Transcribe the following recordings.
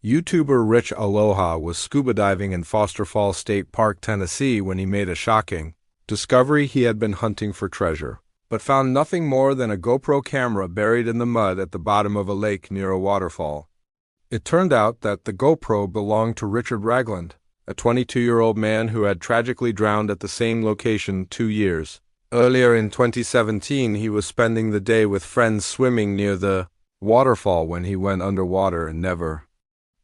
YouTuber Rich Aloha was scuba diving in Foster Falls State Park, Tennessee when he made a shocking discovery. He had been hunting for treasure, but found nothing more than a GoPro camera buried in the mud at the bottom of a lake near a waterfall. It turned out that the GoPro belonged to Richard Ragland, a 22-year-old man who had tragically drowned at the same location 2 years earlier. In 2017, he was spending the day with friends swimming near the waterfall when he went underwater and never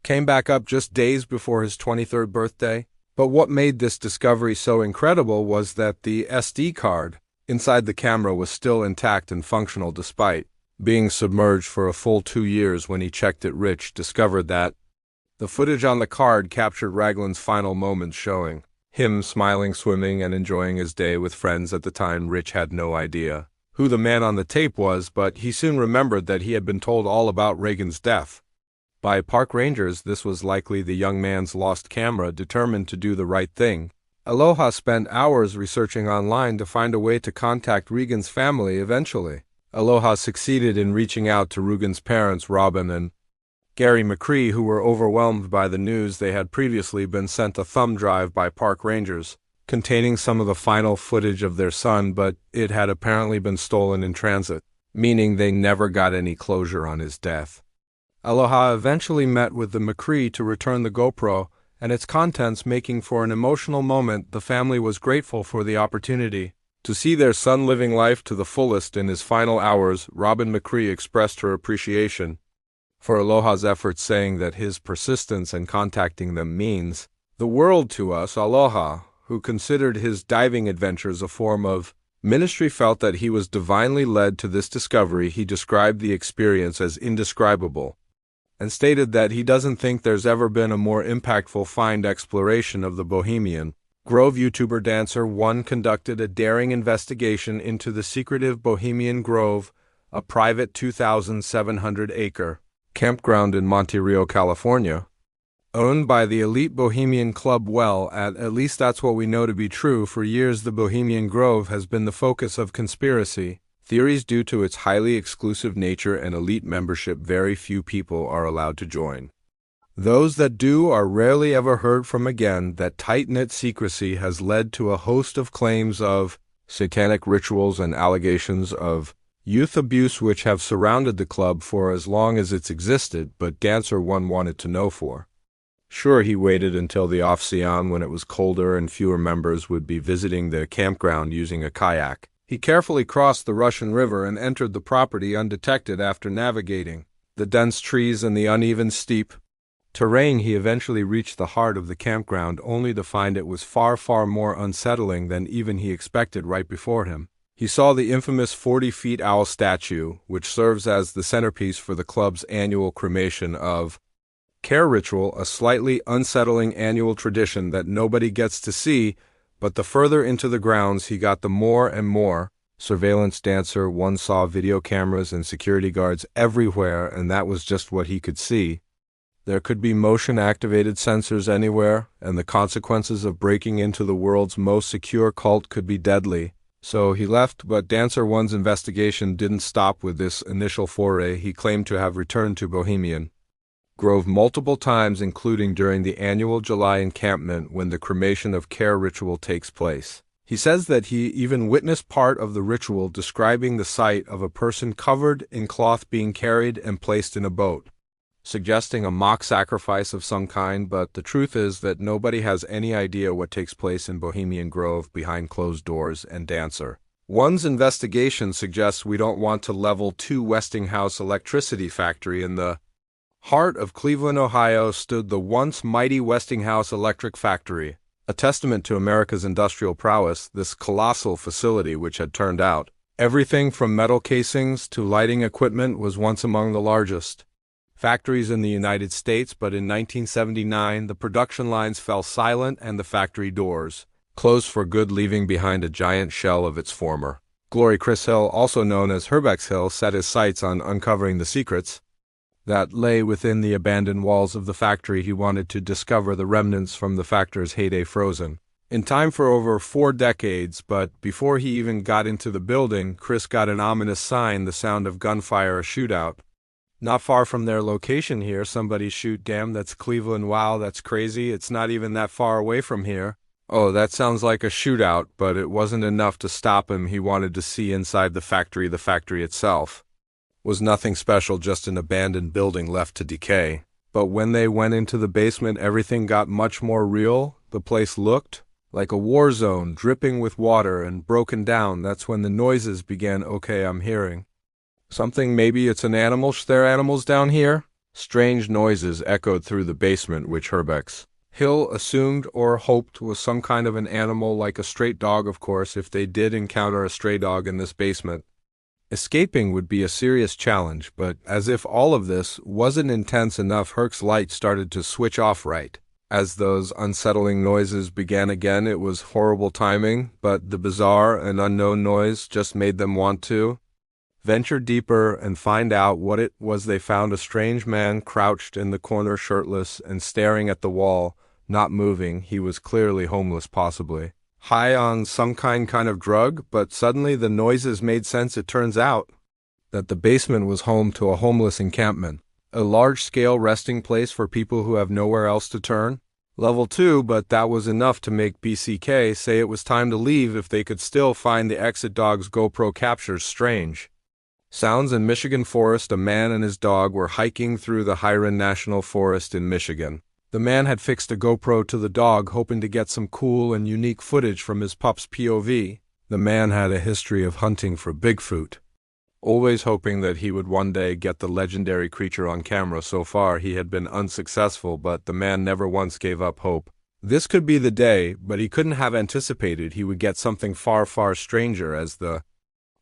came back up just days before his 23rd birthday. But what made this discovery so incredible was that the SD card inside the camera was still intact and functional despite being submerged for a full 2 years. When he checked it, Rich discovered that the footage on the card captured Ragland's final moments, showing him smiling, swimming, and enjoying his day with friends. At the time, Rich had no idea who the man on the tape was, but he soon remembered that he had been told all about Reagan's death by park rangers. This was likely the young man's lost camera. Determined to do the right thing, Aloha spent hours researching online to find a way to contact Regan's family. Eventually, Aloha succeeded in reaching out to Regan's parents, Robin and Gary McCree, who were overwhelmed by the news. They had previously been sent a thumb drive by park rangers containing some of the final footage of their son, but it had apparently been stolen in transit, meaning they never got any closure on his death. Aloha eventually met with the McCree to return the GoPro and its contents, making for an emotional moment. The family was grateful for the opportunity to see their son living life to the fullest in his final hours. Robin McCree expressed her appreciation for Aloha's efforts, saying that his persistence in contacting them means the world to us. Aloha, who considered his diving adventures a form of ministry, felt that he was divinely led to this discovery. He described the experience as indescribable and stated that he doesn't think there's ever been a more impactful find. Exploration of the Bohemian Grove. YouTuber Dancer One conducted a daring investigation into the secretive Bohemian Grove, a private 2,700-acre campground in Monte Rio, California, owned by the elite Bohemian Club. Well, at least that's what we know to be true. For years, the Bohemian Grove has been the focus of conspiracy theories due to its highly exclusive nature and elite membership. Very few people are allowed to join. Those that do are rarely ever heard from again. That tight-knit secrecy has led to a host of claims of satanic rituals and allegations of youth abuse which have surrounded the club for as long as it's existed. But Dancer One wanted to know for sure. He waited until the off-season, when it was colder and fewer members would be visiting the campground using a kayak. He carefully crossed the Russian River and entered the property undetected. After navigating the dense trees and the uneven, steep terrain, he eventually reached the heart of the campground, only to find it was far, far more unsettling than even he expected. Right before him, he saw the infamous 40-foot owl statue, which serves as the centerpiece for the club's annual cremation of care ritual, a slightly unsettling annual tradition that nobody gets to see. But the further into the grounds he got, the more and more surveillance. Dancer One saw video cameras and security guards everywhere, and that was just what he could see. There could be motion-activated sensors anywhere, and the consequences of breaking into the world's most secure cult could be deadly. So he left, but Dancer One's investigation didn't stop with this initial foray. He claimed to have returned to Bohemian Grove multiple times, including during the annual July encampment when the cremation of care ritual takes place. He says that he even witnessed part of the ritual, describing the sight of a person covered in cloth being carried and placed in a boat, suggesting a mock sacrifice of some kind. But the truth is that nobody has any idea what takes place in Bohemian Grove behind closed doors, and Dancer One's investigation suggests we don't want to level 2 Westinghouse electricity factory. In the heart of Cleveland, Ohio, stood the once mighty Westinghouse Electric Factory, a testament to America's industrial prowess. This colossal facility, which had turned out everything from metal casings to lighting equipment, was once among the largest factories in the United States. But in 1979, the production lines fell silent and the factory doors closed for good, leaving behind a giant shell of its former glory. Chris Hill, also known as Herbex Hill, set his sights on uncovering the secrets that lay within the abandoned walls of the factory. He wanted to discover the remnants from the factory's heyday, frozen in time for over 4 decades. But before he even got into the building, Chris got an ominous sign: the sound of gunfire, a shootout Not far from their location here, somebody shoot, damn, that's Cleveland, wow, that's crazy, it's not even that far away from here. Oh, that sounds like a shootout, but it wasn't enough to stop him. He wanted to see inside the factory. The factory itself was nothing special, just an abandoned building left to decay. But when they went into the basement, everything got much more real. The place looked like a war zone, dripping with water and broken down. That's when the noises began. Okay, I'm hearing something. Maybe it's an animal. There are animals down here? Strange noises echoed through the basement, which Herbex Hill assumed or hoped was some kind of an animal, like a stray dog, of course, if they did encounter a stray dog in this basement. Escaping would be a serious challenge, but as if all of this wasn't intense enough, Herc's light started to switch off right as those unsettling noises began again. It was horrible timing, but the bizarre and unknown noise just made them want to venture deeper and find out what it was. They found a strange man crouched in the corner, shirtless and staring at the wall, not moving. He was clearly homeless, possibly high on some kind of drug, but suddenly the noises made sense. It turns out that the basement was home to a homeless encampment, a large-scale resting place for people who have nowhere else to turn. Level 2, but that was enough to make BCK say it was time to leave if they could still find the exit. Dog's GoPro captures strange sounds in Michigan forest. A man and his dog were hiking through the Hiron National Forest in Michigan. The man had fixed a GoPro to the dog, hoping to get some cool and unique footage from his pup's POV. The man had a history of hunting for Bigfoot, always hoping that he would one day get the legendary creature on camera. So far, he had been unsuccessful, but the man never once gave up hope. This could be the day, but he couldn't have anticipated he would get something far, far stranger. As the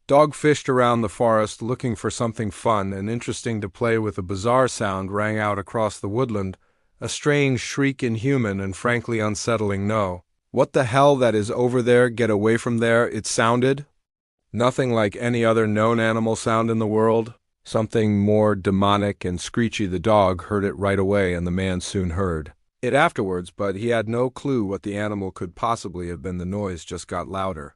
dog fished around the forest looking for something fun and interesting to play with, a bizarre sound rang out across the woodland. A strange shriek, inhuman and frankly unsettling. No. What the hell, that is over there, get away from there. It sounded nothing like any other known animal sound in the world. Something more demonic and screechy. The dog heard it right away, and the man soon heard it afterwards, but he had no clue what the animal could possibly have been. The noise just got louder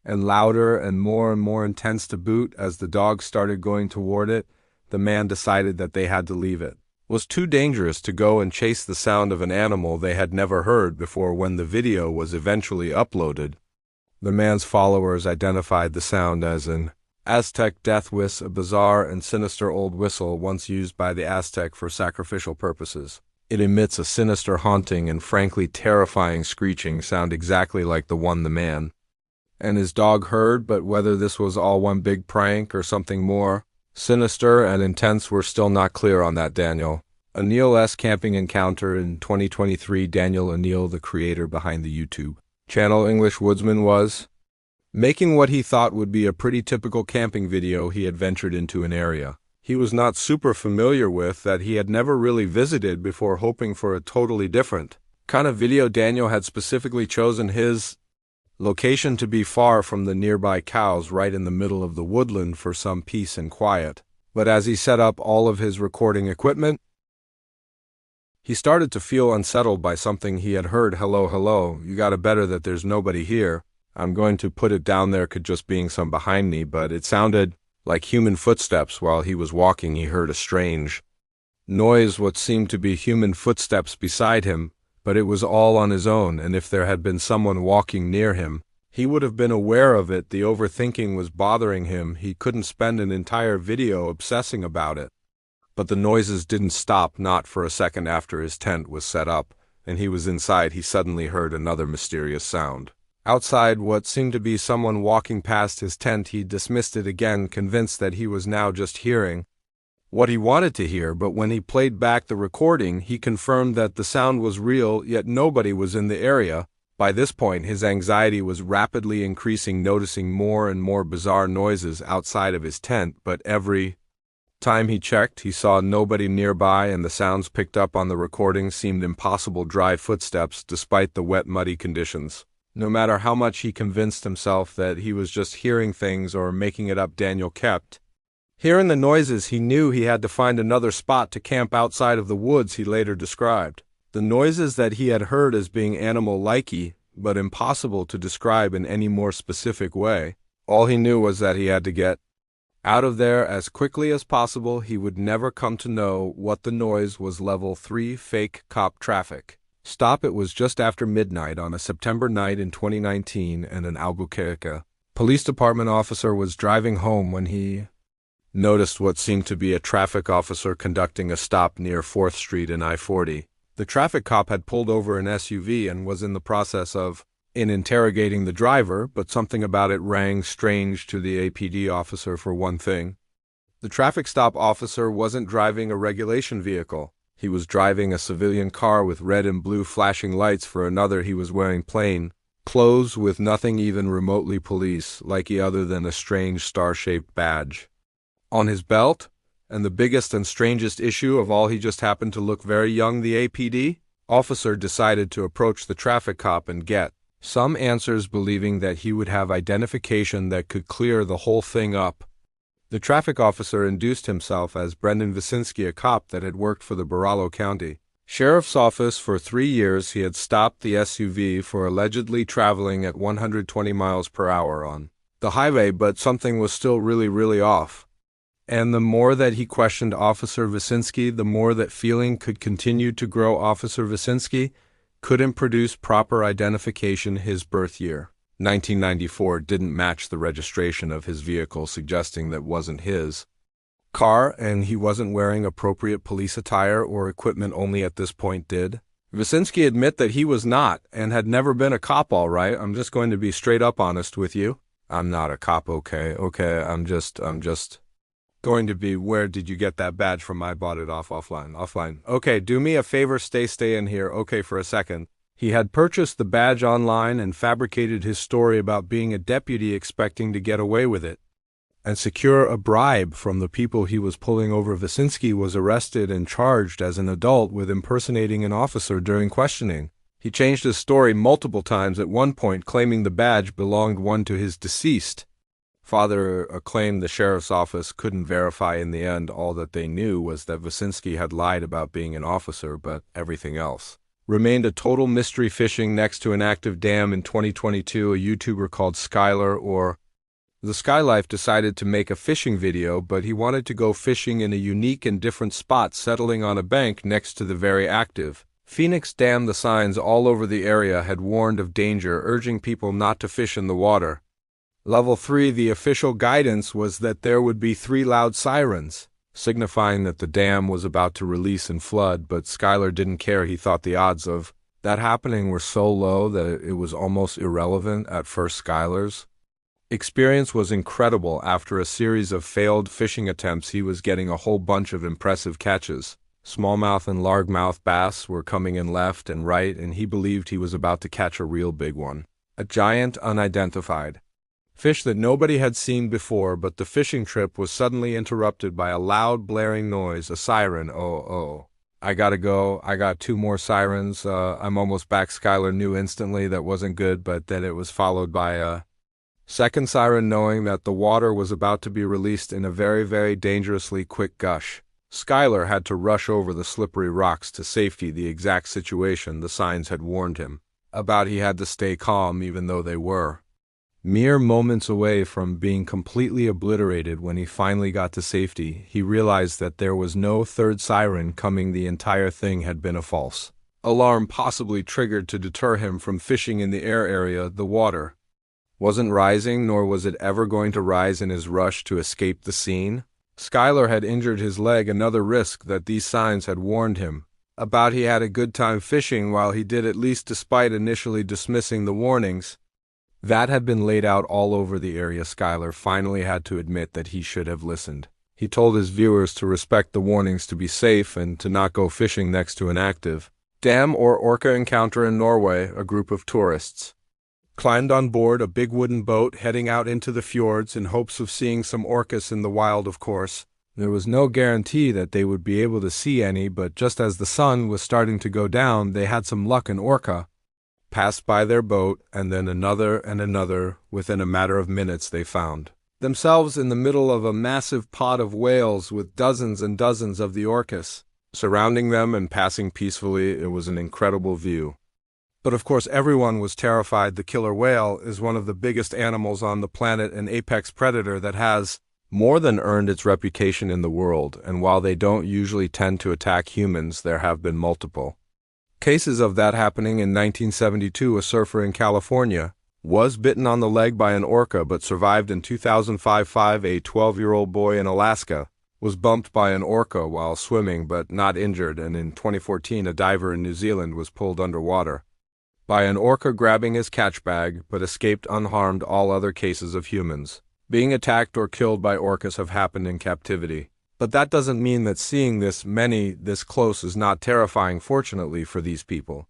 and louder and more intense to boot. As the dog started going toward it, the man decided that they had to leave it. It was too dangerous to go and chase the sound of an animal they had never heard before. When the video was eventually uploaded, the man's followers identified the sound as an Aztec death whistle, a bizarre and sinister old whistle once used by the Aztec for sacrificial purposes. It emits a sinister, haunting, and frankly terrifying screeching sound, exactly like the one the man and his dog heard. But whether this was all one big prank or something more sinister and intense, we're still not clear on that. Daniel O'Neill's camping encounter in 2023. Daniel O'Neill, the creator behind the YouTube channel English Woodsman, was making what he thought would be a pretty typical camping video. He had ventured into an area he was not super familiar with, that he had never really visited before, hoping for a totally different kind of video. Daniel had specifically chosen his location to be far from the nearby cows, right in the middle of the woodland, for some peace and quiet. But as he set up all of his recording equipment, he started to feel unsettled by something he had heard. Hello, you gotta better that there's nobody here. I'm going to put it down there, could just being some behind me, but it sounded like human footsteps. While he was walking, he heard a strange noise, what seemed to be human footsteps beside him, but it was all on his own, and if there had been someone walking near him, he would have been aware of it. The overthinking was bothering him. He couldn't spend an entire video obsessing about it. But the noises didn't stop, not for a second. After his tent was set up and he was inside, he suddenly heard another mysterious sound outside, what seemed to be someone walking past his tent. He dismissed it again, convinced that he was now just hearing what he wanted to hear. But when he played back the recording, he confirmed that the sound was real, yet nobody was in the area. By this point, his anxiety was rapidly increasing, noticing more and more bizarre noises outside of his tent, but every time he checked, he saw nobody nearby, and the sounds picked up on the recording seemed impossible. Dry footsteps, despite the wet, muddy conditions. No matter how much he convinced himself that he was just hearing things or making it up, Daniel kept hearing the noises. He knew he had to find another spot to camp outside of the woods. He later described the noises that he had heard as being animal-like, but impossible to describe in any more specific way. All he knew was that he had to get Out of there as quickly as possible. He would never come to know what the noise was. Level 3 fake cop traffic stop. It was just after midnight on a September night in 2019, and an Albuquerque police department officer was driving home when he noticed what seemed to be a traffic officer conducting a stop near 4th Street and I-40. The traffic cop had pulled over an SUV and was in the process of interrogating the driver, but something about it rang strange to the APD officer. For one thing, the traffic stop officer wasn't driving a regulation vehicle. He was driving a civilian car with red and blue flashing lights. For another, he was wearing plain clothes with nothing even remotely police-like other than a strange star-shaped badge on his belt. And the biggest and strangest issue of all, he just happened to look very young. The APD officer decided to approach the traffic cop and get some answers, believing that he would have identification that could clear the whole thing up. The traffic officer introduced himself as Brendan Wyszynski, a cop that had worked for the Baralo County Sheriff's Office for 3 years. He had stopped the SUV for allegedly traveling at 120 miles per hour on the highway, but something was still really off. And the more that he questioned Officer Wyszynski, the more that feeling could continue to grow. Officer Wyszynski couldn't produce proper identification. His birth year, 1994, didn't match the registration of his vehicle, suggesting that wasn't his car, and he wasn't wearing appropriate police attire or equipment. Only at this point did Wyszynski admit that he was not and had never been a cop. All right, I'm just going to be straight up honest with you. I'm not a cop, okay? I'm just going to be. Where did you get that badge from? I bought it offline. Okay, do me a favor, stay in here, okay, for a second. He had purchased the badge online and fabricated his story about being a deputy, expecting to get away with it and secure a bribe from the people he was pulling over. Wyszynski was arrested and charged as an adult with impersonating an officer during questioning. He changed his story multiple times, at one point claiming the badge belonged to his deceased father. Claimed the sheriff's office couldn't verify. In the end, all that they knew was that Wyszynski had lied about being an officer, but everything else remained a total mystery. Fishing next to an active dam in 2022, a YouTuber called Skylar, or The Skylife, decided to make a fishing video, but he wanted to go fishing in a unique and different spot, settling on a bank next to the very active Phoenix Dam. The signs all over the area had warned of danger, urging people not to fish in the water. Level 3, the official guidance was that there would be 3 loud sirens, signifying that the dam was about to release and flood, but Skylar didn't care. He thought the odds of that happening were so low that it was almost irrelevant at first. Skylar's experience was incredible. After a series of failed fishing attempts, he was getting a whole bunch of impressive catches. Smallmouth and largemouth bass were coming in left and right, and he believed he was about to catch a real big one. A giant, unidentified fish that nobody had seen before. But the fishing trip was suddenly interrupted by a loud blaring noise, a siren. Oh, I gotta go. I got 2 more sirens. I'm almost back. Skylar knew instantly that wasn't good, but then it was followed by a second siren, knowing that the water was about to be released in a very dangerously quick gush. Skylar had to rush over the slippery rocks to safety. The exact situation the signs had warned him about. He had to stay calm, even though they were mere moments away from being completely obliterated. When he finally got to safety, he realized that there was no third siren coming. The entire thing had been a false alarm, possibly triggered to deter him from fishing in the air area. The water wasn't rising, nor was it ever going to rise. In his rush to escape the scene, Skylar had injured his leg, another risk that these signs had warned him about. He had a good time fishing while he did, at least despite initially dismissing the warnings that had been laid out all over the area. Skylar finally had to admit that he should have listened. He told his viewers to respect the warnings, to be safe, and to not go fishing next to an active dam or orca encounter. In Norway, a group of tourists climbed on board a big wooden boat heading out into the fjords in hopes of seeing some orcas in the wild. Of course, there was no guarantee that they would be able to see any, but just as the sun was starting to go down, they had some luck. An orca passed by their boat, and then another and another. Within a matter of minutes, they found themselves in the middle of a massive pod of whales with dozens and dozens of the orcas surrounding them and passing peacefully. It was an incredible view. But of course, everyone was terrified. The killer whale is one of the biggest animals on the planet, an apex predator that has more than earned its reputation in the world, and while they don't usually tend to attack humans, there have been multiple cases of that happening. In 1972, a surfer in California was bitten on the leg by an orca but survived. In 2005, a 12-year-old boy in Alaska was bumped by an orca while swimming but not injured, and in 2014, a diver in New Zealand was pulled underwater by an orca grabbing his catch bag but escaped unharmed. All other cases of humans being attacked or killed by orcas have happened in captivity. But that doesn't mean that seeing this many this close is not terrifying. Fortunately for these people,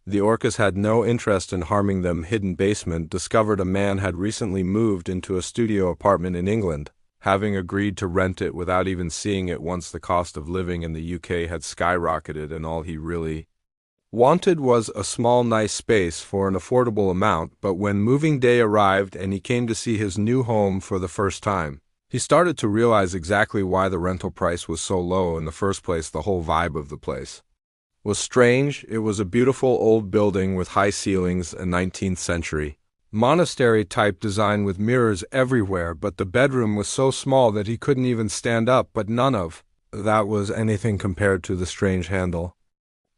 the orcas had no interest in harming them. Hidden basement discovered. A man had recently moved into a studio apartment in England, having agreed to rent it without even seeing it once the cost of living in the UK had skyrocketed, and all he really wanted was a small nice space for an affordable amount. But when moving day arrived and he came to see his new home for the first time, he started to realize exactly why the rental price was so low in the first place. The whole vibe of the place was strange. It was a beautiful old building with high ceilings, a 19th century monastery-type design with mirrors everywhere, but the bedroom was so small that he couldn't even stand up. But none of that was anything compared to the strange handle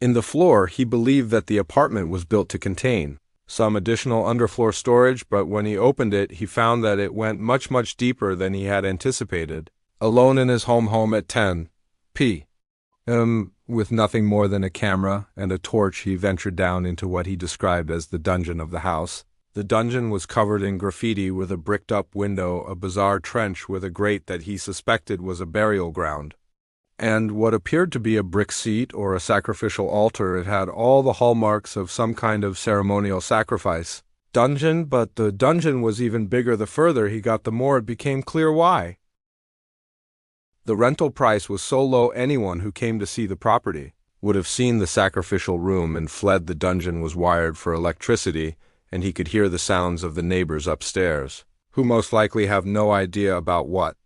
in the floor. He believed that the apartment was built to contain some additional underfloor storage, but when he opened it, he found that it went much deeper than he had anticipated. Alone in his home at 10 p.m., with nothing more than a camera and a torch, he ventured down into what he described as the dungeon of the house. The dungeon was covered in graffiti with a bricked-up window, a bizarre trench with a grate that he suspected was a burial ground, and what appeared to be a brick seat or a sacrificial altar. It had all the hallmarks of some kind of ceremonial sacrifice dungeon, but the dungeon was even bigger. The further he got, the more it became clear why. The rental price was so low, anyone who came to see the property would have seen the sacrificial room and fled. The dungeon was wired for electricity, and he could hear the sounds of the neighbors upstairs, who most likely have no idea about what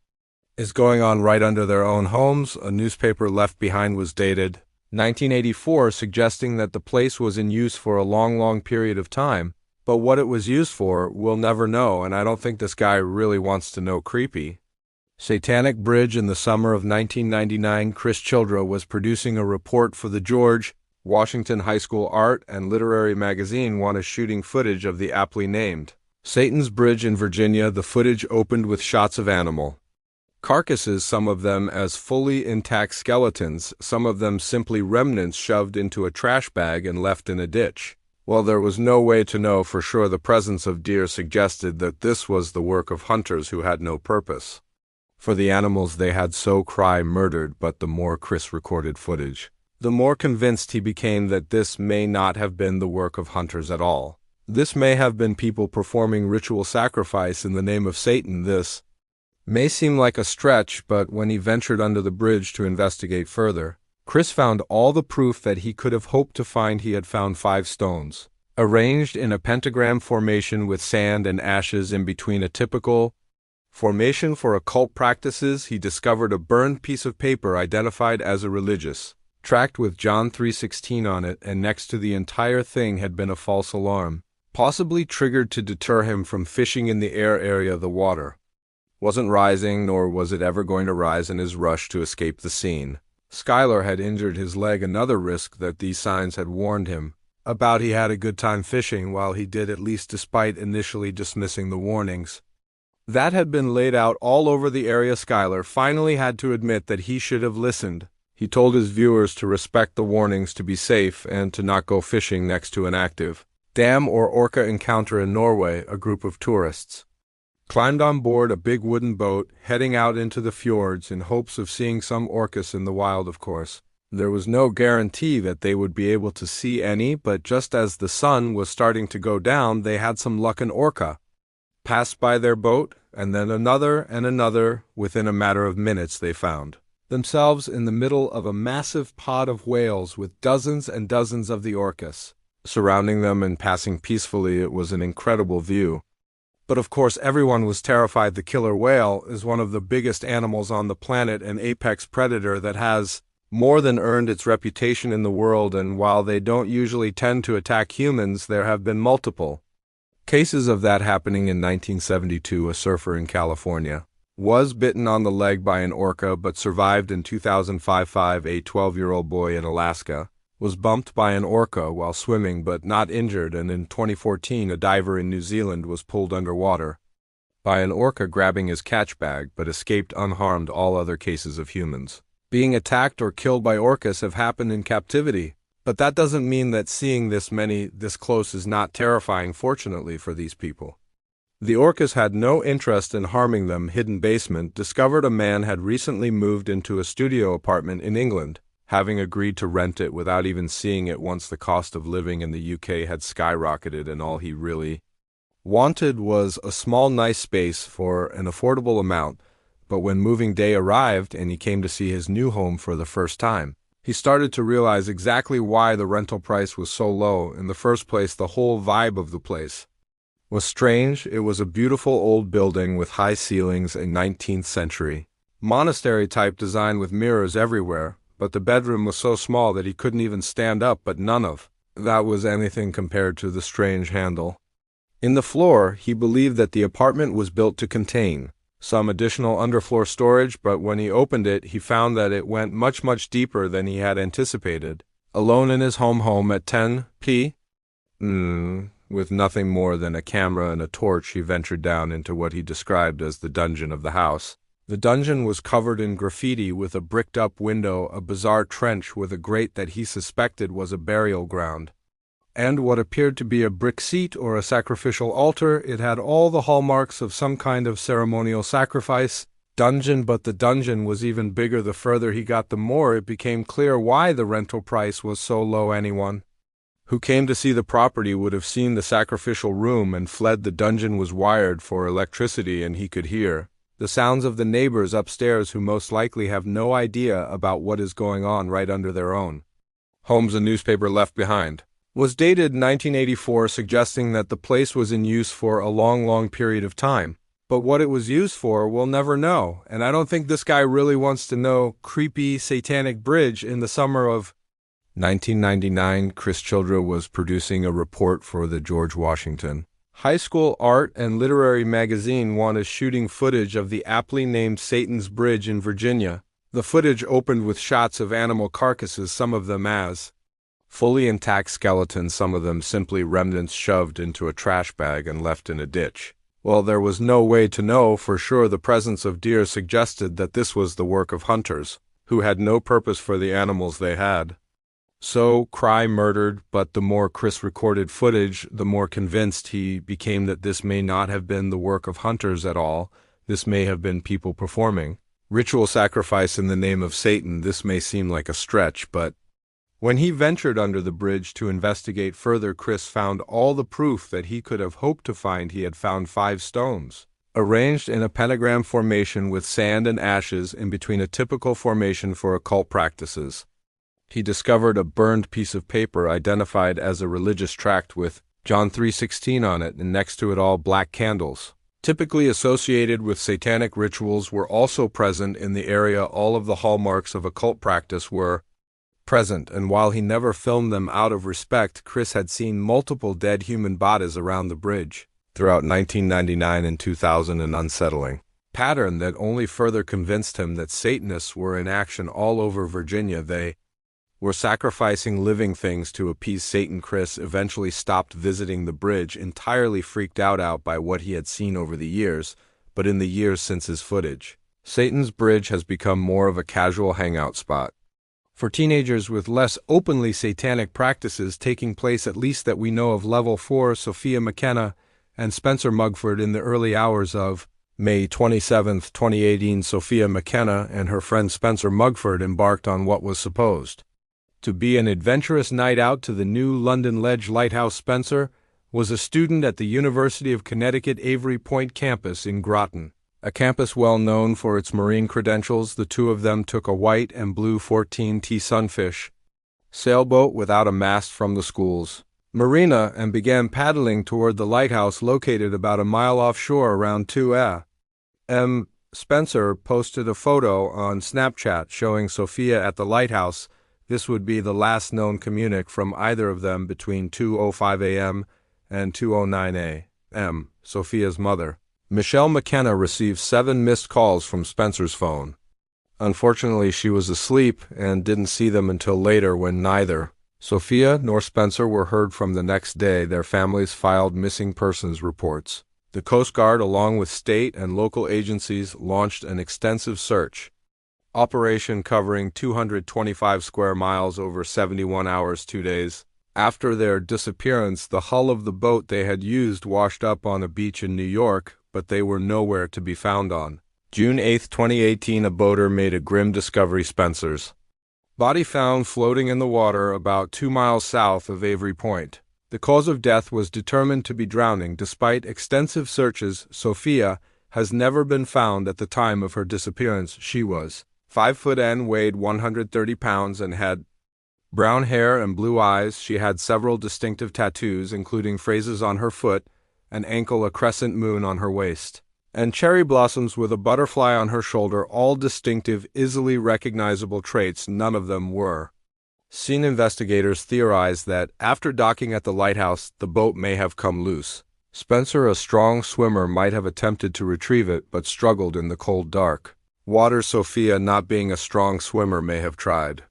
is going on right under their own homes. A newspaper left behind was dated 1984, suggesting that the place was in use for a long period of time, but what it was used for, we'll never know, and I don't think this guy really wants to know. Creepy. Satanic Bridge. In the summer of 1999, Chris Childra was producing a report for the George Washington High School Art and Literary Magazine, wanted shooting footage of the aptly named Satan's Bridge in Virginia. The footage opened with shots of animal carcasses, some of them as fully intact skeletons, some of them simply remnants shoved into a trash bag and left in a ditch. While there was no way to know for sure, the presence of deer suggested that this was the work of hunters who had no purpose for the animals they had so cry murdered. But the more Chris recorded footage, the more convinced he became that this may not have been the work of hunters at all. This may have been people performing ritual sacrifice in the name of Satan. This may seem like a stretch, but when he ventured under the bridge to investigate further, Chris found all the proof that he could have hoped to find. He had found 5 stones, arranged in a pentagram formation with sand and ashes in between, a typical formation for occult practices. He discovered a burned piece of paper identified as a religious tract with John 3:16 on it, and next to the entire thing had been a false alarm, possibly triggered to deter him from fishing in the air area. The water wasn't rising, nor was it ever going to rise in his rush to escape the scene. Skylar had injured his leg, another risk that these signs had warned him about. He had a good time fishing while he did, at least despite initially dismissing the warnings that had been laid out all over the area. Skylar finally had to admit that he should have listened. He told his viewers to respect the warnings, to be safe, and to not go fishing next to an active dam or orca encounter. In Norway, a group of tourists climbed on board a big wooden boat, heading out into the fjords in hopes of seeing some orcas in the wild. Of course, there was no guarantee that they would be able to see any, but just as the sun was starting to go down, they had some luck. An orca passed by their boat, and then another and another. Within a matter of minutes, they found themselves in the middle of a massive pod of whales with dozens and dozens of the orcas surrounding them and passing peacefully. It was an incredible view. But of course, everyone was terrified. The killer whale is one of the biggest animals on the planet, an apex predator that has more than earned its reputation in the world, and while they don't usually tend to attack humans, there have been multiple cases of that happening. In 1972, a surfer in California Was bitten on the leg by an orca but survived in 2005. A 12-year-old boy in Alaska was bumped by an orca while swimming but not injured, and in 2014 a diver in New Zealand was pulled underwater by an orca grabbing his catch bag but escaped unharmed. All other cases of humans being attacked or killed by orcas have happened in captivity, but that doesn't mean that seeing this many this close is not terrifying. Fortunately for these people, the orcas had no interest in harming them. Hidden basement discovered a man had recently moved into a studio apartment in England, having agreed to rent it without even seeing it once the cost of living in the UK had skyrocketed and all he really wanted was a small nice space for an affordable amount. But when moving day arrived and he came to see his new home for the first time, he started to realize exactly why the rental price was so low in the first place. The whole vibe of the place was strange. It was a beautiful old building with high ceilings, a 19th century monastery-type design with mirrors everywhere, but the bedroom was so small that he couldn't even stand up, but none of that was anything compared to the strange handle in the floor. He believed that the apartment was built to contain some additional underfloor storage, but when he opened it, he found that it went much deeper than he had anticipated. Alone in his home at 10 p.m., with nothing more than a camera and a torch, he ventured down into what he described as the dungeon of the house. The dungeon was covered in graffiti with a bricked-up window, a bizarre trench with a grate that he suspected was a burial ground, and what appeared to be a brick seat or a sacrificial altar. It had all the hallmarks of some kind of ceremonial sacrifice dungeon, but the dungeon was even bigger. The further he got, the more it became clear why the rental price was so low. Anyone who came to see the property would have seen the sacrificial room and fled. The dungeon was wired for electricity, and he could hear the sounds of the neighbors upstairs, who most likely have no idea about what is going on right under their own homes. A newspaper left behind was dated 1984, suggesting that the place was in use for a long period of time. But what it was used for, we'll never know, and I don't think this guy really wants to know. Creepy satanic bridge. In the summer of 1999, Chris Childra was producing a report for the George Washington High School Art and Literary Magazine wanted shooting footage of the aptly named Satan's Bridge in Virginia. The footage opened with shots of animal carcasses, some of them as fully intact skeletons, some of them simply remnants shoved into a trash bag and left in a ditch. Well, there was no way to know for sure. The presence of deer suggested that this was the work of hunters, who had no purpose for the animals they had. So, cry murdered, but the more Chris recorded footage, the more convinced he became that this may not have been the work of hunters at all. This may have been people performing ritual sacrifice in the name of Satan. This may seem like a stretch, but when he ventured under the bridge to investigate further, Chris found all the proof that he could have hoped to find. He had found 5 stones, arranged in a pentagram formation with sand and ashes in between, a typical formation for occult practices. He discovered a burned piece of paper identified as a religious tract with John 3:16 on it, and next to it all black candles, typically associated with satanic rituals, were also present in the area. All of the hallmarks of occult practice were present, and while he never filmed them out of respect, Chris had seen multiple dead human bodies around the bridge throughout 1999 and 2000, an unsettling pattern that only further convinced him that Satanists were in action all over Virginia. They were sacrificing living things to appease Satan. Chris eventually stopped visiting the bridge, entirely freaked out by what he had seen over the years. But in the years since his footage, Satan's Bridge has become more of a casual hangout spot for teenagers, with less openly satanic practices taking place, at least that we know of. Level 4, Sophia McKenna and Spencer Mugford. In the early hours of May 27, 2018, Sophia McKenna and her friend Spencer Mugford embarked on what was supposed to be an adventurous night out to the new London Ledge Lighthouse. Spencer was a student at the University of Connecticut Avery Point campus in Groton, a campus well known for its marine credentials. The two of them took a white and blue 14T Sunfish sailboat without a mast from the school's marina and began paddling toward the lighthouse, located about a mile offshore around 2 a.m. Spencer posted a photo on Snapchat showing Sophia at the lighthouse. This would be the last known communique from either of them between 2:05 a.m. and 2:09 a.m. Sophia's mother Michelle McKenna received 7 missed calls from Spencer's phone. Unfortunately, she was asleep and didn't see them until later when neither Sophia nor Spencer were heard from the next day. Their families filed missing persons reports. The Coast Guard, along with state and local agencies, launched an extensive search operation covering 225 square miles over 71 hours, 2 days. After their disappearance, the hull of the boat they had used washed up on a beach in New York, but they were nowhere to be found on. June 8, 2018, a boater made a grim discovery. Spencer's body found floating in the water about 2 miles south of Avery Point. The cause of death was determined to be drowning. Despite extensive searches, Sophia has never been found at the time of her disappearance. She was 5 foot and weighed 130 pounds and had brown hair and blue eyes. She had several distinctive tattoos, including phrases on her foot, an ankle, a crescent moon on her waist, and cherry blossoms with a butterfly on her shoulder, all distinctive, easily recognizable traits. None of them were seen. Investigators theorized that after docking at the lighthouse, the boat may have come loose. Spencer, a strong swimmer, might have attempted to retrieve it, but struggled in the cold, dark water. Sophia, not being a strong swimmer, may have tried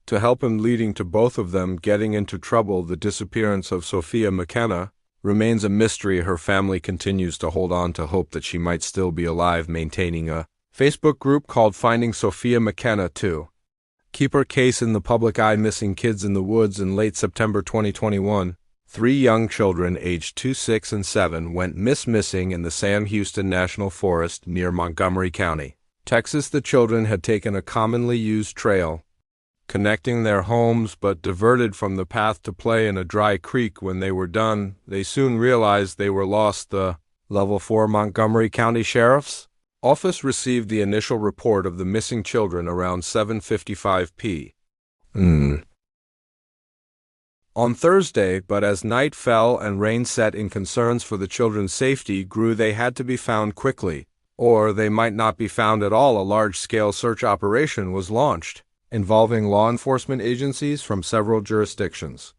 to help him, leading to both of them getting into trouble. The disappearance of Sophia McKenna remains a mystery. Her family continues to hold on to hope that she might still be alive, maintaining a Facebook group called Finding Sophia McKenna to keep her case in the public eye. Missing kids in the woods. In late September 2021, 3 young children aged 2, 6, and 7 went missing in the Sam Houston National Forest near Montgomery County, Texas. The children had taken a commonly used trail connecting their homes, but diverted from the path to play in a dry creek. When they were done, they soon realized they were lost. The Level 4 Montgomery County Sheriff's Office received the initial report of the missing children around 7:55 p.m. on Thursday, but as night fell and rain set in, concerns for the children's safety grew. They had to be found quickly, or they might not be found at all. A large-scale search operation was launched, involving law enforcement agencies from several jurisdictions,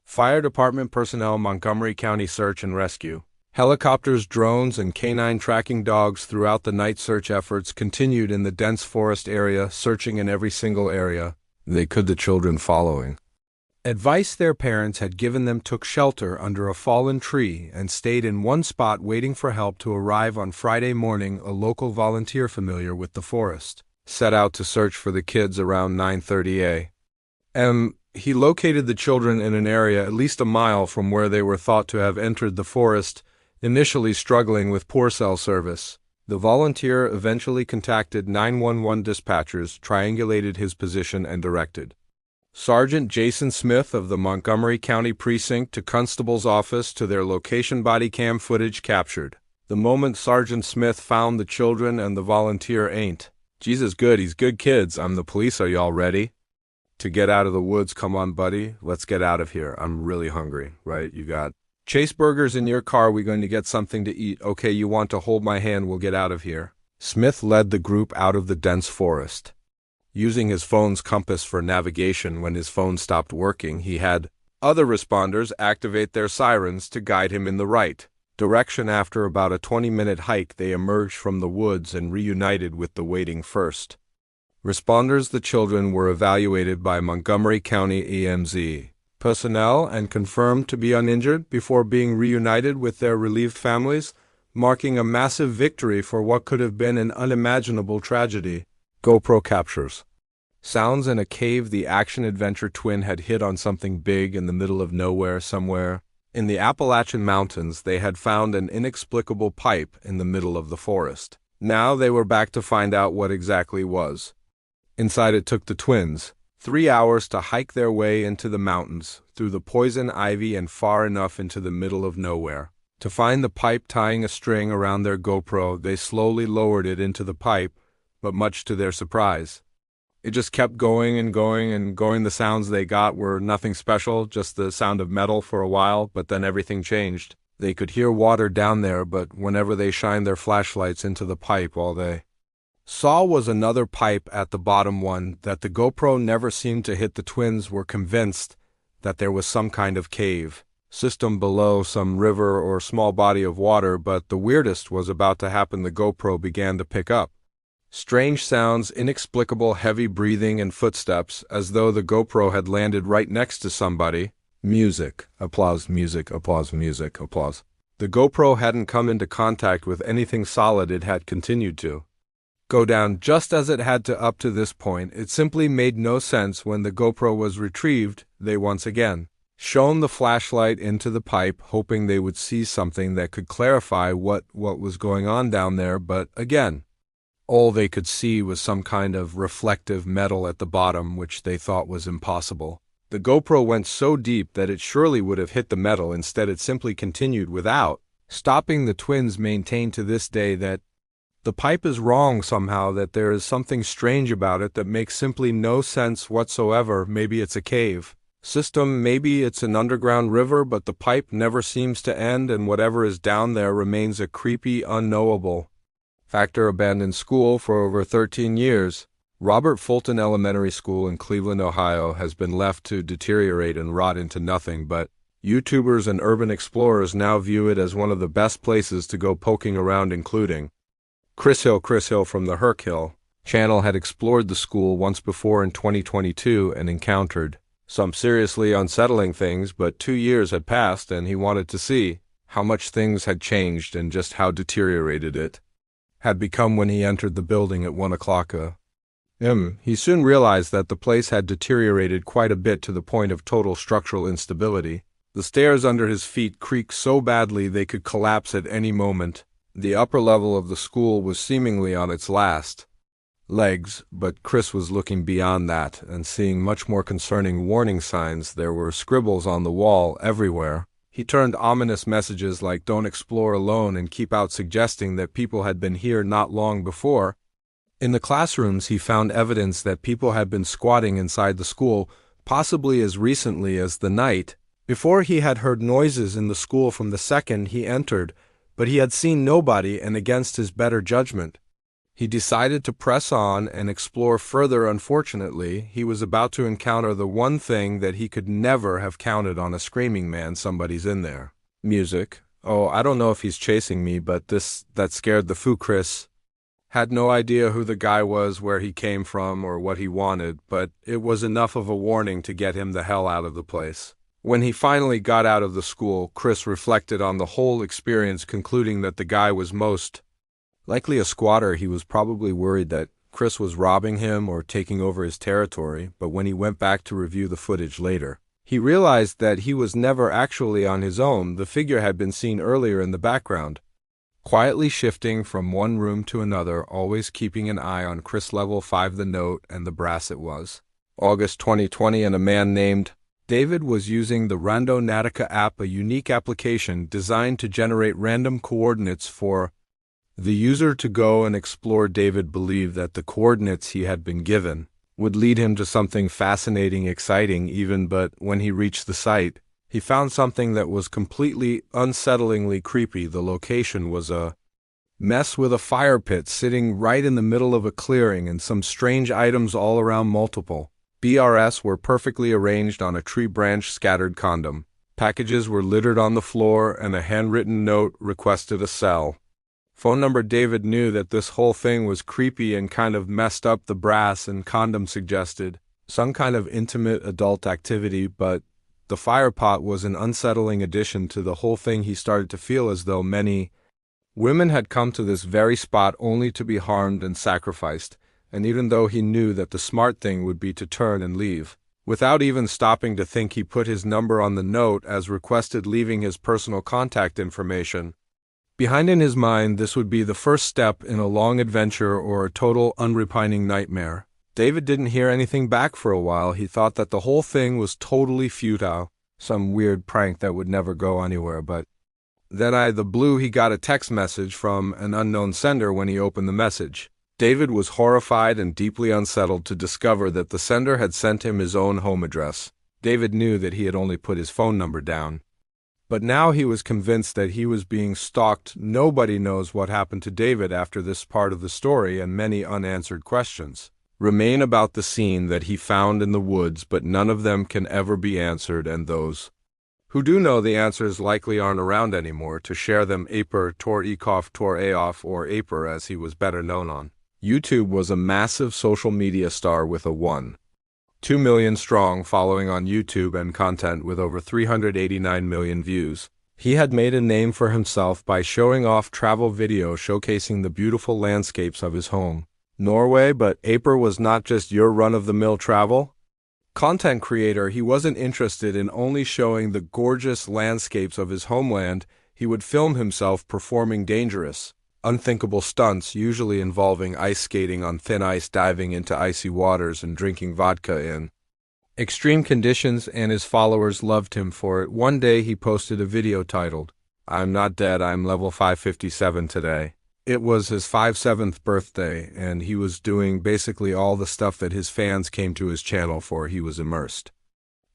fire department personnel, Montgomery County Search and Rescue, helicopters, drones, and canine tracking dogs. Throughout the night, search efforts continued in the dense forest area, searching in every single area they could. The children, following advice their parents had given them, took shelter under a fallen tree and stayed in one spot waiting for help to arrive. On Friday morning, a local volunteer familiar with the forest set out to search for the kids around 9:30 a.m. He located the children in an area at least a mile from where they were thought to have entered the forest, initially struggling with poor cell service. The volunteer eventually contacted 911 dispatchers, triangulated his position, and directed Sergeant Jason Smith of the Montgomery County Precinct to Constable's office to their location. Body cam footage captured the moment Sergeant Smith found the children, and the volunteer ain't Jesus good. He's good kids. I'm the police. Are y'all ready to get out of the woods? Come on, buddy. Let's get out of here. I'm really hungry, right? You got Chase burgers in your car. We're going to get something to eat. Okay, you want to hold my hand? We'll get out of here. Smith led the group out of the dense forest, using his phone's compass for navigation. When his phone stopped working, he had other responders activate their sirens to guide him in the right direction. After about a 20-minute hike, they emerged from the woods and reunited with the waiting first responders. The children were evaluated by Montgomery County EMZ personnel and confirmed to be uninjured before being reunited with their relieved families, marking a massive victory for what could have been an unimaginable tragedy. GoPro captures sounds in a cave. The action-adventure twin had hit on something big in the middle of nowhere. Somewhere in the Appalachian Mountains, they had found an inexplicable pipe in the middle of the forest. Now they were back to find out what exactly was inside. It took the twins 3 hours to hike their way into the mountains, through the poison ivy, and far enough into the middle of nowhere to find the pipe. Tying a string around their GoPro, they slowly lowered it into the pipe, but much to their surprise, it just kept going and going and going. The sounds they got were nothing special, just the sound of metal for a while, but then everything changed. They could hear water down there, but whenever they shined their flashlights into the pipe, all they saw was another pipe at the bottom, one that the GoPro never seemed to hit. The twins were convinced that there was some kind of cave system below some river or small body of water, but the weirdest was about to happen. The GoPro began to pick up strange sounds, inexplicable heavy breathing and footsteps, as though the GoPro had landed right next to somebody. Music, applause, music, applause, music, applause. The GoPro hadn't come into contact with anything solid. It had continued to go down just as it had to up to this point. It simply made no sense. When the GoPro was retrieved, they once again shone the flashlight into the pipe, hoping they would see something that could clarify what was going on down there, but again, all they could see was some kind of reflective metal at the bottom, which they thought was impossible. The GoPro went so deep that it surely would have hit the metal. Instead, it simply continued without stopping. The twins maintain to this day that the pipe is wrong somehow, that there is something strange about it that makes simply no sense whatsoever. Maybe it's a cave system, maybe it's an underground river, but the pipe never seems to end, and whatever is down there remains a creepy, unknowable factor. Abandoned school for over 13 years. Robert Fulton Elementary School in Cleveland, Ohio, has been left to deteriorate and rot into nothing, but YouTubers and urban explorers now view it as one of the best places to go poking around, including Chris Hill from the Herc Hill channel had explored the school once before in 2022 and encountered some seriously unsettling things, but 2 years had passed and he wanted to see how much things had changed and just how deteriorated it had become when he entered the building at 1 o'clock a.m. He soon realized that the place had deteriorated quite a bit to the point of total structural instability. The stairs under his feet creaked so badly they could collapse at any moment. The upper level of the school was seemingly on its last legs, but Chris was looking beyond that and seeing much more concerning warning signs. There were scribbles on the wall everywhere. He turned ominous messages like "Don't explore alone" and "Keep out," suggesting that people had been here not long before. In the classrooms, he found evidence that people had been squatting inside the school, possibly as recently as the night before. He had heard noises in the school from the second he entered, but he had seen nobody, and against his better judgment, he decided to press on and explore further. Unfortunately, he was about to encounter the one thing that he could never have counted on: a screaming man. Somebody's in there. Music. Oh, I don't know if he's chasing me, but that scared the foo. Chris had no idea who the guy was, where he came from, or what he wanted, but it was enough of a warning to get him the hell out of the place. When he finally got out of the school, Chris reflected on the whole experience, concluding that the guy was most likely a squatter. He was probably worried that Chris was robbing him or taking over his territory, but when he went back to review the footage later, he realized that he was never actually on his own. The figure had been seen earlier in the background, quietly shifting from one room to another, always keeping an eye on Chris. Level 5, the note, and the brass. It was August 2020, and a man named David was using the Randonautica app, a unique application designed to generate random coordinates for the user to go and explore. David believed that the coordinates he had been given would lead him to something fascinating, exciting even, but when he reached the site, he found something that was completely unsettlingly creepy. The location was a mess with a fire pit sitting right in the middle of a clearing and some strange items all around. Multiple BRS were perfectly arranged on a tree branch. Scattered condom packages were littered on the floor, and a handwritten note requested a cell phone number. David knew that this whole thing was creepy and kind of messed up. The brass and condom suggested some kind of intimate adult activity, but the fire pot was an unsettling addition to the whole thing. He started to feel as though many women had come to this very spot only to be harmed and sacrificed, and even though he knew that the smart thing would be to turn and leave, without even stopping to think, he put his number on the note as requested, leaving his personal contact information behind. In his mind, this would be the first step in a long adventure or a total unrepining nightmare. David didn't hear anything back for a while. He thought that the whole thing was totally futile, some weird prank that would never go anywhere, but then out of the blue he got a text message from an unknown sender. When he opened the message, David was horrified and deeply unsettled to discover that the sender had sent him his own home address. David knew that he had only put his phone number down, but now he was convinced that he was being stalked. Nobody knows what happened to David after this part of the story, and many unanswered questions remain about the scene that he found in the woods, but none of them can ever be answered, and those who do know the answers likely aren't around anymore to share them. Aper Tor Ekoff Tor Aoff, or Aper as he was better known on YouTube, was a massive social media star with a 1.2 million strong following on YouTube and content with over 389 million views. He had made a name for himself by showing off travel videos showcasing the beautiful landscapes of his home, Norway, but Aper was not just your run-of-the-mill travel content creator. He wasn't interested in only showing the gorgeous landscapes of his homeland. He would film himself performing dangerous, unthinkable stunts, usually involving ice skating on thin ice, diving into icy waters, and drinking vodka in extreme conditions, and his followers loved him for it. One day he posted a video titled, "I'm not dead, I'm level 557 today." It was his 57th birthday, and he was doing basically all the stuff that his fans came to his channel for. He was immersed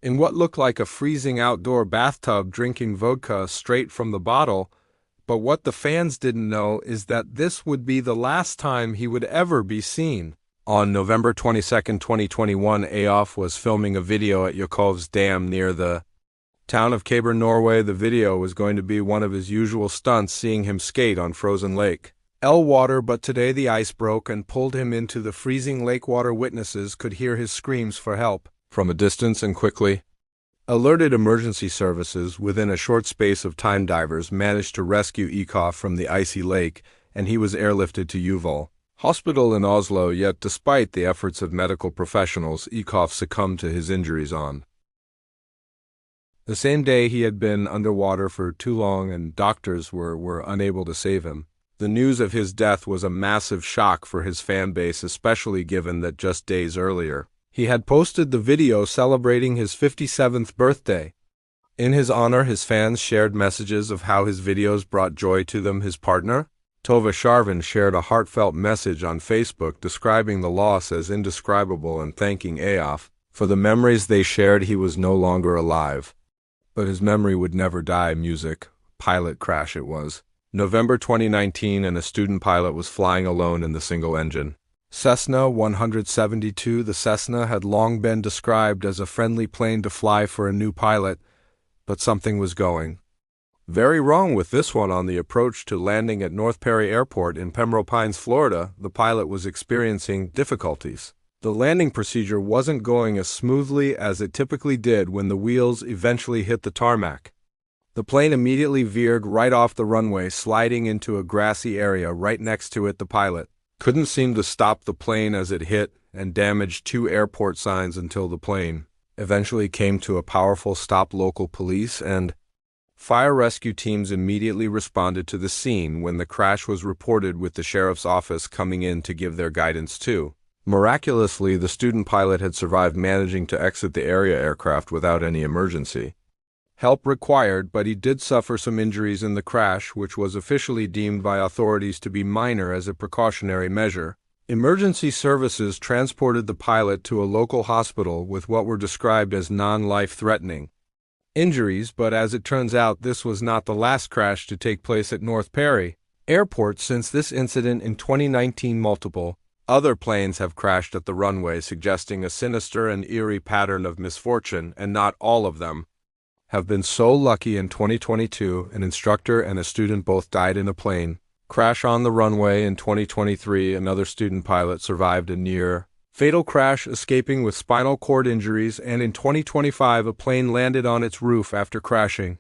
in what looked like a freezing outdoor bathtub, drinking vodka straight from the bottle. But what the fans didn't know is that this would be the last time he would ever be seen. On November 22, 2021, Aoff was filming a video at Jokov's Dam near the town of Kaber, Norway. The video was going to be one of his usual stunts, seeing him skate on frozen lake water, but today the ice broke and pulled him into the freezing lake water. Witnesses could hear his screams for help from a distance and quickly alerted emergency services. Within a short space of time, divers managed to rescue Ekoff from the icy lake, and he was airlifted to Uval Hospital in Oslo. Yet despite the efforts of medical professionals, Ekoff succumbed to his injuries on the same day. He had been underwater for too long, and doctors were unable to save him. The news of his death was a massive shock for his fan base, especially given that just days earlier, he had posted the video celebrating his 57th birthday. In his honor, his fans shared messages of how his videos brought joy to them. His partner, Tova Sharvin, shared a heartfelt message on Facebook describing the loss as indescribable and thanking Aoff for the memories they shared. He was no longer alive, but his memory would never die. Music, pilot crash it was. November 2019, and a student pilot was flying alone in the single-engine Cessna 172. The Cessna had long been described as a friendly plane to fly for a new pilot, but something was going very wrong with this one. On the approach to landing at North Perry Airport in Pembroke Pines, Florida, the pilot was experiencing difficulties. The landing procedure wasn't going as smoothly as it typically did when the wheels eventually hit the tarmac. The plane immediately veered right off the runway, sliding into a grassy area right next to it. The pilot couldn't seem to stop the plane as it hit and damaged 2 airport signs until the plane eventually came to a powerful stop. Local police and fire rescue teams immediately responded to the scene when the crash was reported, with the sheriff's office coming in to give their guidance too. Miraculously, the student pilot had survived, managing to exit the area aircraft without any emergency help required, but he did suffer some injuries in the crash, which was officially deemed by authorities to be minor as a precautionary measure. Emergency services transported the pilot to a local hospital with what were described as non-life-threatening injuries, but as it turns out, this was not the last crash to take place at North Perry Airport. Since this incident in 2019, multiple other planes have crashed at the runway, suggesting a sinister and eerie pattern of misfortune, and not all of them have been so lucky. In 2022, an instructor and a student both died in a plane crash on the runway. In 2023, another student pilot survived a near-fatal crash, escaping with spinal cord injuries, and in 2025, a plane landed on its roof after crashing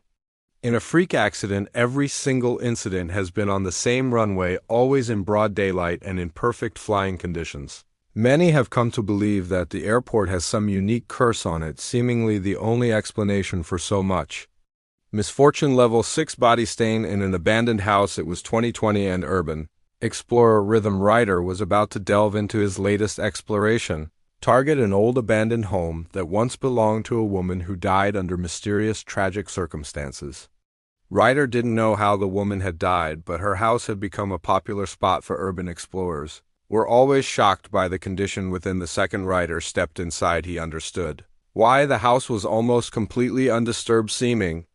in a freak accident. Every single incident has been on the same runway, always in broad daylight and in perfect flying conditions. Many have come to believe that the airport has some unique curse on it, seemingly the only explanation for so much misfortune. Level 6 body stain in an abandoned house. It was 2020, and urban explorer Rhythm Rider was about to delve into his latest exploration. Target an old abandoned home that once belonged to a woman who died under mysterious, tragic circumstances. Rider didn't know how the woman had died, but her house had become a popular spot for urban explorers. Were always shocked by the condition within. The second Rider stepped inside, he understood why. The house was almost completely undisturbed, seeming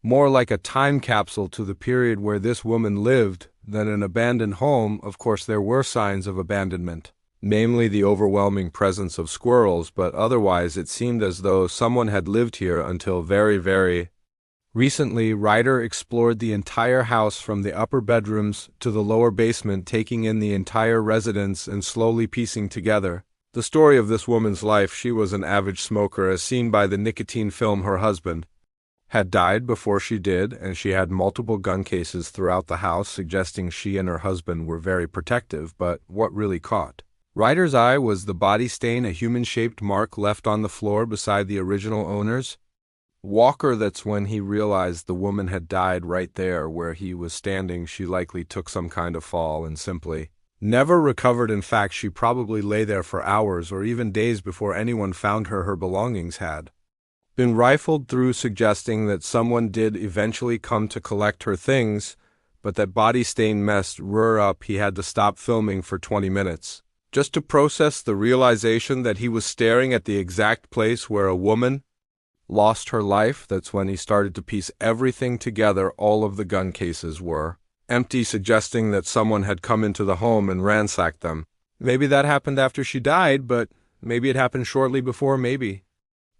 more like a time capsule to the period where this woman lived than an abandoned home. Of course, there were signs of abandonment, namely the overwhelming presence of squirrels, but otherwise it seemed as though someone had lived here until very Recently, Ryder explored the entire house from the upper bedrooms to the lower basement, taking in the entire residence and slowly piecing together the story of this woman's life. She was an avid smoker, as seen by the nicotine film. Her husband had died before she did, and she had multiple gun cases throughout the house, suggesting she and her husband were very protective. But what really caught Ryder's eye was the body stain, a human-shaped mark left on the floor beside the original owner's walker. That's when he realized the woman had died right there where he was standing. She likely took some kind of fall and simply never recovered. In fact, she probably lay there for hours or even days before anyone found her. Her belongings had been rifled through, suggesting that someone did eventually come to collect her things, but that body stain messed her up. He had to stop filming for 20 minutes just to process the realization that he was staring at the exact place where a woman lost her life. That's when he started to piece everything together. All of the gun cases were empty, suggesting that someone had come into the home and ransacked them. Maybe that happened after she died, but maybe it happened shortly before. Maybe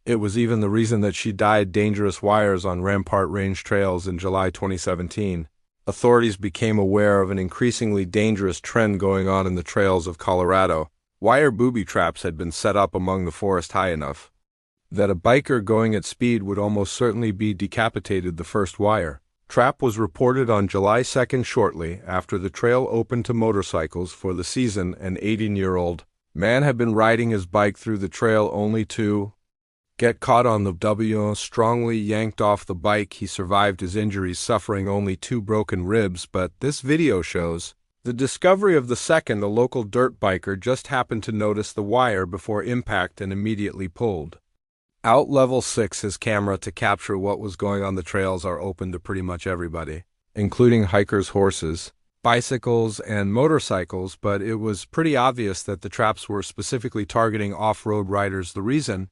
it was even the reason that she died. Dangerous wires on Rampart Range trails. In July 2017, authorities became aware of an increasingly dangerous trend going on in the trails of Colorado. Wire booby traps had been set up among the forest high enough that a biker going at speed would almost certainly be decapitated. The first wire trap was reported on July 2nd, shortly after the trail opened to motorcycles for the season. An 18-year-old man had been riding his bike through the trail only to get caught on the W. Strongly yanked off the bike. He survived his injuries, suffering only 2 broken ribs. But this video shows the discovery of the second. A local dirt biker just happened to notice the wire before impact and immediately pulled out. Level 6, his camera to capture what was going on. The trails are open to pretty much everybody, including hikers, horses, bicycles, and motorcycles, but it was pretty obvious that the traps were specifically targeting off-road riders. The reason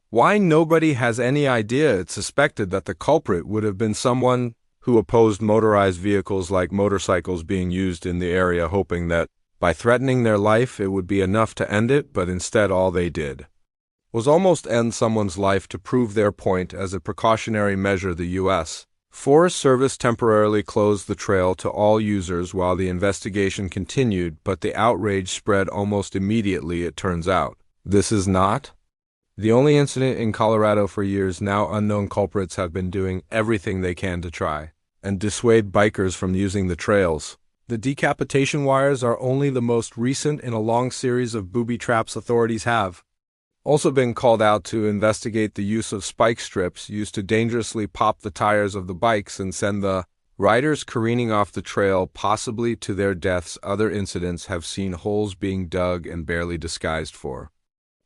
why nobody has any idea. It's suspected that the culprit would have been someone who opposed motorized vehicles like motorcycles being used in the area, hoping that by threatening their life it would be enough to end it, but instead all they did was almost end someone's life to prove their point. As a precautionary measure, the U.S. Forest Service temporarily closed the trail to all users while the investigation continued, but the outrage spread almost immediately. It turns out this is not the only incident in Colorado. For years now, unknown culprits have been doing everything they can to try and dissuade bikers from using the trails. The decapitation wires are only the most recent in a long series of booby traps. Authorities have also been called out to investigate the use of spike strips used to dangerously pop the tires of the bikes and send the riders careening off the trail, possibly to their deaths. Other incidents have seen holes being dug and barely disguised for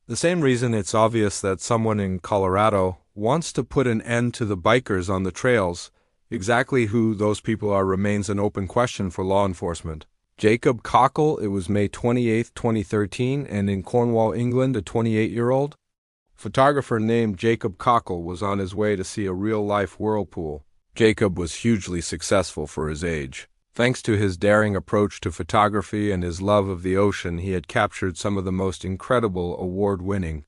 the same reason. It's obvious that someone in Colorado wants to put an end to the bikers on the trails. Exactly who those people are remains an open question for law enforcement. Jacob Cockle, it was May 28, 2013, and in Cornwall, England, a 28-year-old photographer named Jacob Cockle was on his way to see a real-life whirlpool. Jacob was hugely successful for his age. Thanks to his daring approach to photography and his love of the ocean, he had captured some of the most incredible award-winning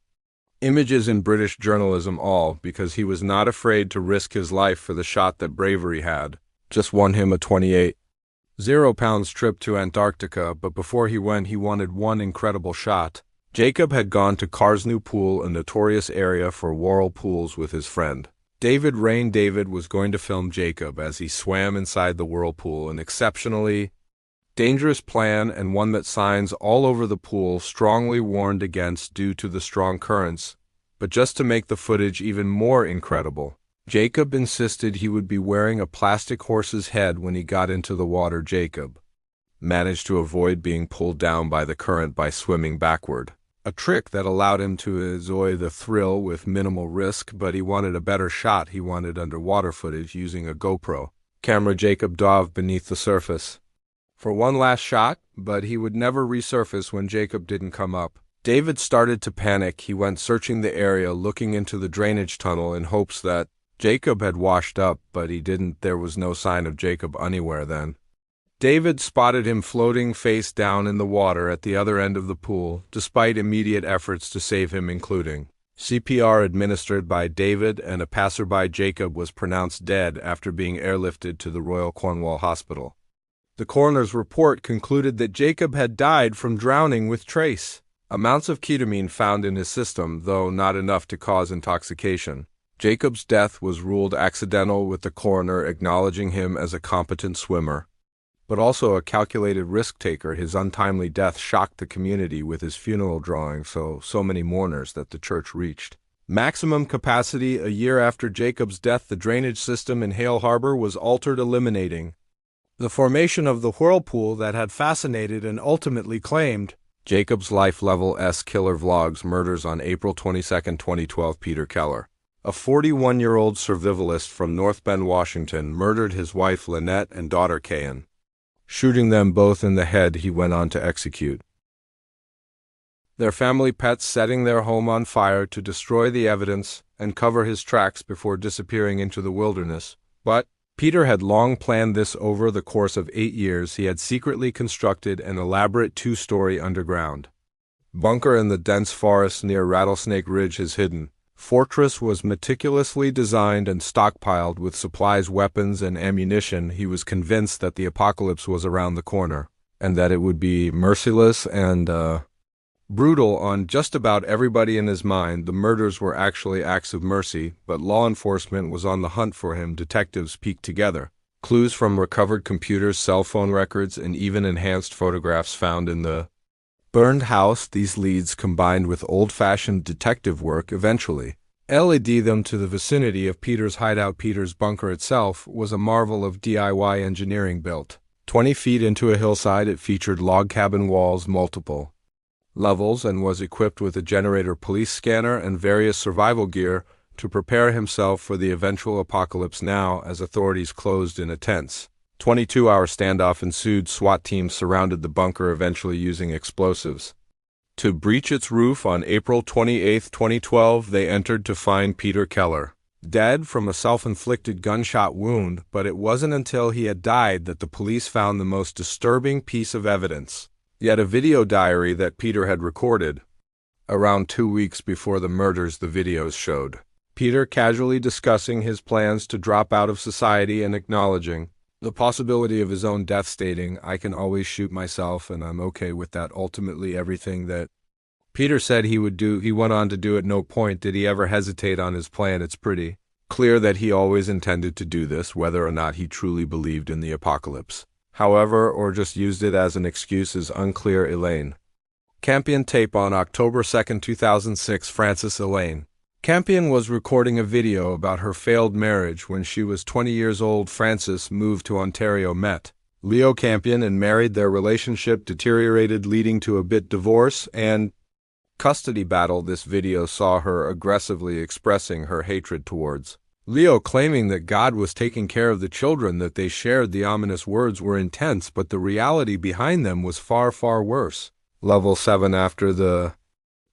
images in British journalism, all because he was not afraid to risk his life for the shot that bravery had just won him a 28,000-pounds trip to Antarctica. But before he went, he wanted one incredible shot. Jacob had gone to Carsnew Pool, a notorious area for whirlpools, with his friend David Rain. David was going to film Jacob as he swam inside the whirlpool, an exceptionally dangerous plan and one that signs all over the pool strongly warned against due to the strong currents. But just to make the footage even more incredible, Jacob insisted he would be wearing a plastic horse's head when he got into the water. Jacob managed to avoid being pulled down by the current by swimming backward, a trick that allowed him to enjoy the thrill with minimal risk. But he wanted a better shot. He wanted underwater footage using a GoPro camera. Jacob dove beneath the surface for one last shot, but he would never resurface when Jacob didn't come up. David started to panic. He went searching the area, looking into the drainage tunnel in hopes that Jacob had washed up, but he didn't. There was no sign of Jacob anywhere then. David spotted him floating face down in the water at the other end of the pool, despite immediate efforts to save him, including CPR administered by David and a passerby Jacob was pronounced dead after being airlifted to the Royal Cornwall Hospital. The coroner's report concluded that Jacob had died from drowning with trace amounts of ketamine found in his system, though not enough to cause intoxication. Jacob's death was ruled accidental, with the coroner acknowledging him as a competent swimmer, but also a calculated risk-taker. His untimely death shocked the community with his funeral drawing so many mourners that the church reached maximum capacity. A year after Jacob's death, the drainage system in Hale Harbor was altered, eliminating the formation of the whirlpool that had fascinated and ultimately claimed Jacob's life. Level S Killer Vlogs murders on April 22, 2012. Peter Keller, a 41-year-old survivalist from North Bend, Washington, murdered his wife Lynette and daughter Kayan. Shooting them both in the head, he went on to execute their family pets, setting their home on fire to destroy the evidence and cover his tracks before disappearing into the wilderness. But Peter had long planned this. Over the course of 8 years, he had secretly constructed an elaborate 2-story underground bunker in the dense forest near Rattlesnake Ridge. His hidden fortress was meticulously designed and stockpiled with supplies, weapons, and ammunition. He was convinced that the apocalypse was around the corner, and that it would be merciless and brutal on just about everybody. In his mind, the murders were actually acts of mercy, but law enforcement was on the hunt for him. Detectives pieced together clues from recovered computers, cell phone records, and even enhanced photographs found in the burned house. These leads, combined with old-fashioned detective work, eventually led them to the vicinity of Peter's hideout. Peter's bunker itself was a marvel of DIY engineering. Built 20 feet into a hillside, it featured log cabin walls, multiple levels, and was equipped with a generator, police scanner, and various survival gear to prepare himself for the eventual apocalypse. Now, as authorities closed in a tense 22-hour standoff ensued, SWAT teams surrounded the bunker, eventually using explosives to breach its roof. On April 28, 2012, they entered to find Peter Keller dead from a self-inflicted gunshot wound, but it wasn't until he had died that the police found the most disturbing piece of evidence yet: a video diary that Peter had recorded around 2 weeks before the murders. The videos showed Peter casually discussing his plans to drop out of society and acknowledging the possibility of his own death, stating, "I can always shoot myself and I'm okay with that." Ultimately, everything that Peter said he would do, he went on to do. At no point did he ever hesitate on his plan. It's pretty clear that he always intended to do this, whether or not he truly believed in the apocalypse, however, or just used it as an excuse, is unclear. Elaine Campion tape. On October 2, 2006, Frances Elaine Campion was recording a video about her failed marriage. When she was 20 years old, Frances moved to Ontario, met Leo Campion, and married. Their relationship deteriorated, leading to a divorce and custody battle. This video saw her aggressively expressing her hatred towards Leo, claiming that God was taking care of the children that they shared. The ominous words were intense, but the reality behind them was far, far worse. Level 7. After the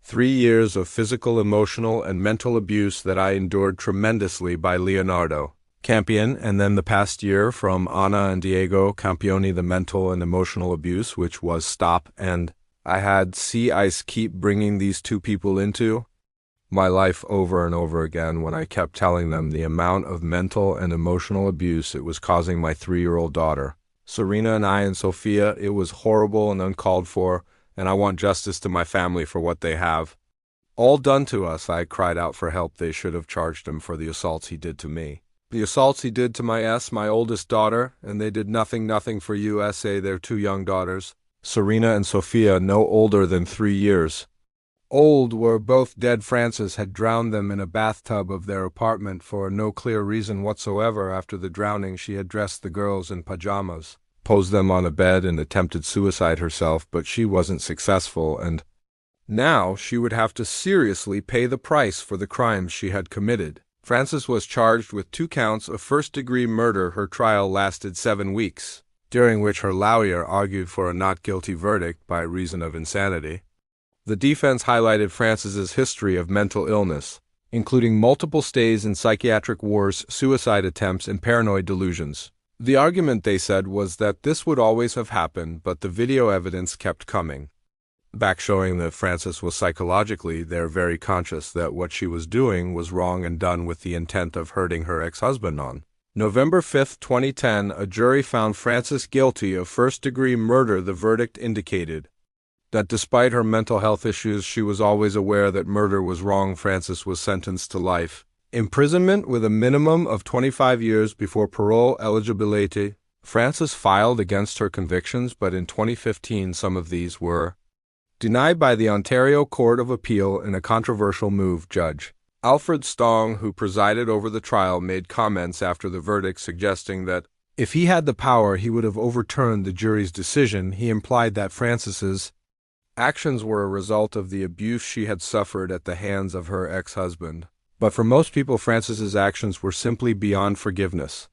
3 years of physical, emotional, and mental abuse that I endured tremendously by Leonardo Campion, and then the past year from Anna and Diego Campioni, the mental and emotional abuse, which was stop, and I had keep bringing these two people into my life over and over again when I kept telling them the amount of mental and emotional abuse it was causing my 3-year-old daughter, Serena, and I, and Sophia. It was horrible and uncalled for, and I want justice to my family for what they have all done to us. I cried out for help. They should have charged him for the assaults he did to me. The assaults he did to my oldest daughter, and they did nothing for their 2 young daughters, Serena and Sophia, no older than 3 years old, were both dead. Frances had drowned them in a bathtub of their apartment for no clear reason whatsoever. After the drowning, she had dressed the girls in pajamas, posed them on a bed, and attempted suicide herself, but she wasn't successful, and now she would have to seriously pay the price for the crimes she had committed. Frances was charged with 2 counts of first-degree murder. Her trial lasted 7 weeks, during which her lawyer argued for a not guilty verdict by reason of insanity. The defense highlighted Frances's history of mental illness, including multiple stays in psychiatric wards, suicide attempts, and paranoid delusions. The argument, they said, was that this would always have happened, but the video evidence kept coming. back showing that Frances was psychologically there, very conscious that what she was doing was wrong and done with the intent of hurting her ex-husband. On November 5, 2010, a jury found Frances guilty of first-degree murder. The verdict indicated that despite her mental health issues, she was always aware that murder was wrong. Frances was sentenced to life imprisonment with a minimum of 25 years before parole eligibility. Frances filed against her convictions, but in 2015 some of these were denied by the Ontario Court of Appeal in a controversial move. Judge Alfred Stong, who presided over the trial, made comments after the verdict suggesting that if he had the power, he would have overturned the jury's decision. He implied that Frances's actions were a result of the abuse she had suffered at the hands of her ex-husband. But for most people, Frances's actions were simply beyond forgiveness.